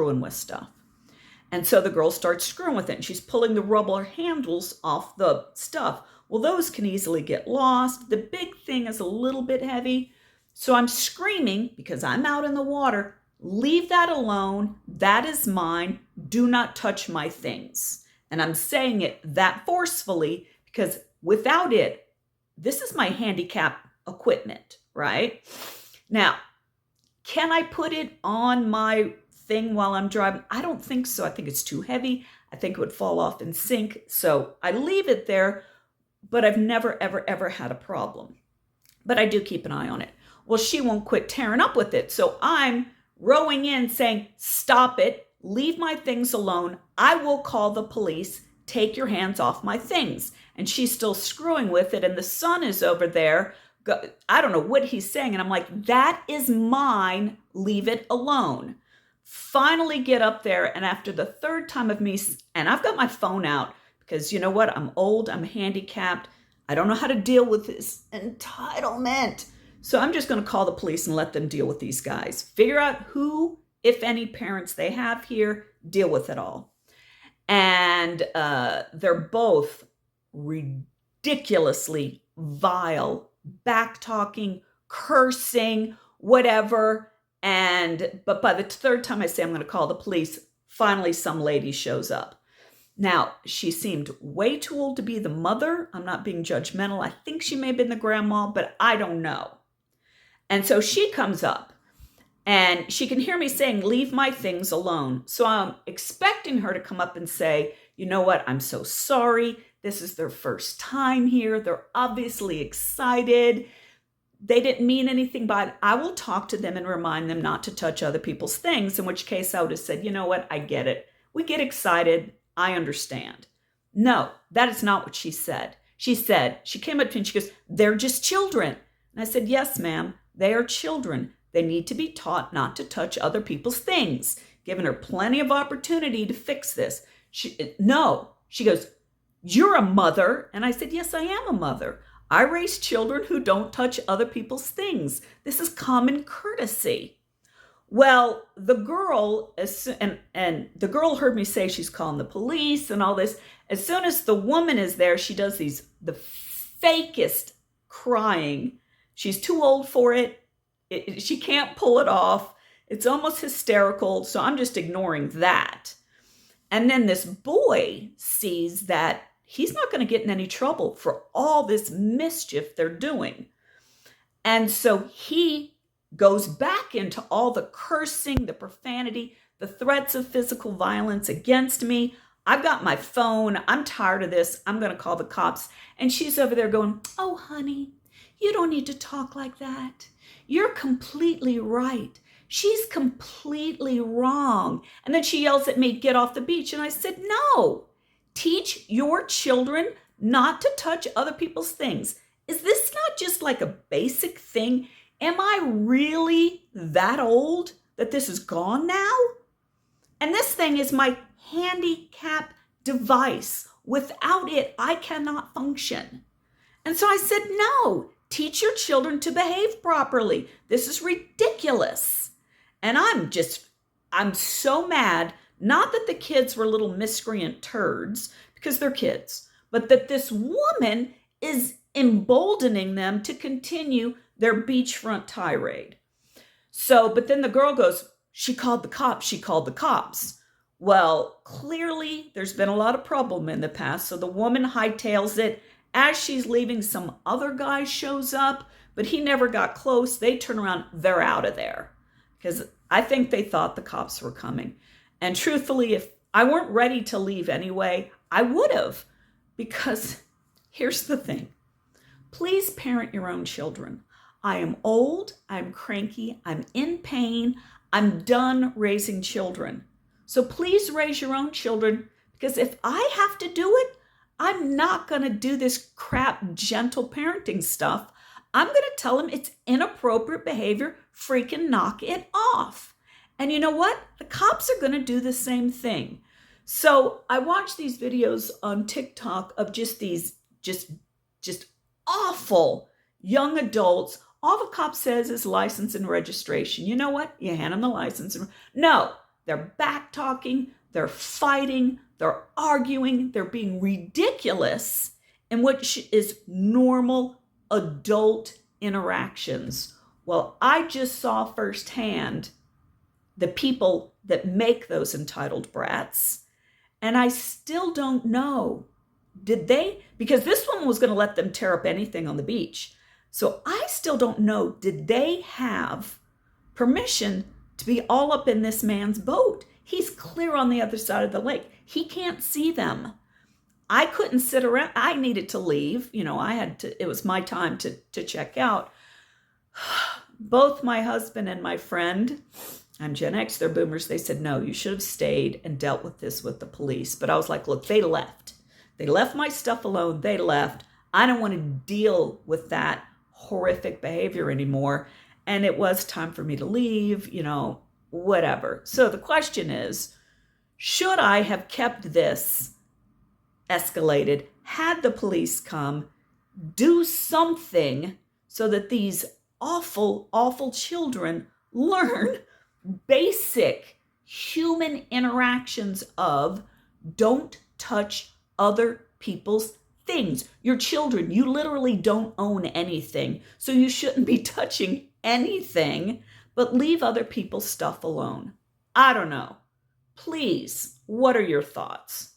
screwing with stuff. And so the girl starts screwing with it, and she's pulling the rubber handles off the stuff. Well, those can easily get lost. The big thing is a little bit heavy. So I'm screaming because I'm out in the water, leave that alone. That is mine. Do not touch my things. And I'm saying it that forcefully because without it, this is my handicap equipment, right? Now, can I put it on my thing while I'm driving? I don't think so. I think it's too heavy. I think it would fall off and sink. So I leave it there, but I've never, ever, ever had a problem. But I do keep an eye on it. Well, she won't quit tearing up with it. So I'm rowing in saying, stop it, leave my things alone. I will call the police. Take your hands off my things. And she's still screwing with it. And the son is over there. I don't know what he's saying. And I'm like, that is mine. Leave it alone. Finally get up there. And after the third time of me, and I've got my phone out because you know what? I'm old. I'm handicapped. I don't know how to deal with this entitlement. So I'm just going to call the police and let them deal with these guys. Figure out who, if any, parents they have here. Deal with it all. And they're both ridiculously vile, back-talking, cursing, whatever. But by the third time I say I'm going to call the police, finally some lady shows up. Now, she seemed way too old to be the mother. I'm not being judgmental. I think she may have been the grandma, but I don't know. And so she comes up and she can hear me saying, leave my things alone. So I'm expecting her to come up and say, you know what? I'm so sorry. This is their first time here. They're obviously excited. They didn't mean anything by it. I will talk to them and remind them not to touch other people's things, in which case I would have said, you know what? I get it. We get excited. I understand. No, that is not what she said. She came up to me and she goes, they're just children. And I said, yes, ma'am, they are children. They need to be taught not to touch other people's things. Giving her plenty of opportunity to fix this. She goes, you're a mother. And I said, yes, I am a mother. I raise children who don't touch other people's things. This is common courtesy. Well, the girl, and the girl heard me say she's calling the police and all this. As soon as the woman is there, she does the fakest crying. She's too old for it. She can't pull it off. It's almost hysterical. So I'm just ignoring that. And then this boy sees that he's not going to get in any trouble for all this mischief they're doing. And so he goes back into all the cursing, the profanity, the threats of physical violence against me. I've got my phone. I'm tired of this. I'm going to call the cops. And she's over there going, oh, honey, you don't need to talk like that. You're completely right. She's completely wrong. And then she yells at me, get off the beach. And I said, no, teach your children not to touch other people's things. Is this not just like a basic thing? Am I really that old that this is gone now? And this thing is my handicap device. Without it, I cannot function. And so I said, no, teach your children to behave properly. This is ridiculous. And I'm so mad, not that the kids were little miscreant turds, because they're kids, but that this woman is emboldening them to continue their beachfront tirade. So, but then the girl goes, she called the cops. Well, clearly there's been a lot of problem in the past. So the woman hightails it. As she's leaving, some other guy shows up, but he never got close. They turn around, they're out of there. Because I think they thought the cops were coming. And truthfully, if I weren't ready to leave anyway, I would have. Because here's the thing. Please parent your own children. I am old, I'm cranky, I'm in pain, I'm done raising children. So please raise your own children, because if I have to do it, I'm not going to do this crap gentle parenting stuff. I'm going to tell them it's inappropriate behavior, freaking knock it off. And you know what? The cops are going to do the same thing. So I watch these videos on TikTok of just these just awful young adults. All the cop says is license and registration. You know what? You hand them the license. No, they're back talking, they're fighting, they're arguing, they're being ridiculous in what is normal adult interactions. Well, I just saw firsthand the people that make those entitled brats, and I still don't know. Did they? Because this woman was going to let them tear up anything on the beach. So I still don't know. Did they have permission to be all up in this man's boat? He's clear on the other side of the lake. He can't see them. I couldn't sit around. I needed to leave. It was my time to check out. Both my husband and my friend, I'm Gen X, they're boomers, they said, no, you should have stayed and dealt with this with the police. But I was like, look, they left. They left my stuff alone. They left. I don't want to deal with that horrific behavior anymore. And it was time for me to leave, whatever. So the question is, should I have kept this escalated, had the police come, do something so that these awful, awful children learn basic human interactions of don't touch other people's things. Your children, you literally don't own anything, so you shouldn't be touching anything, but leave other people's stuff alone. I don't know. Please, what are your thoughts?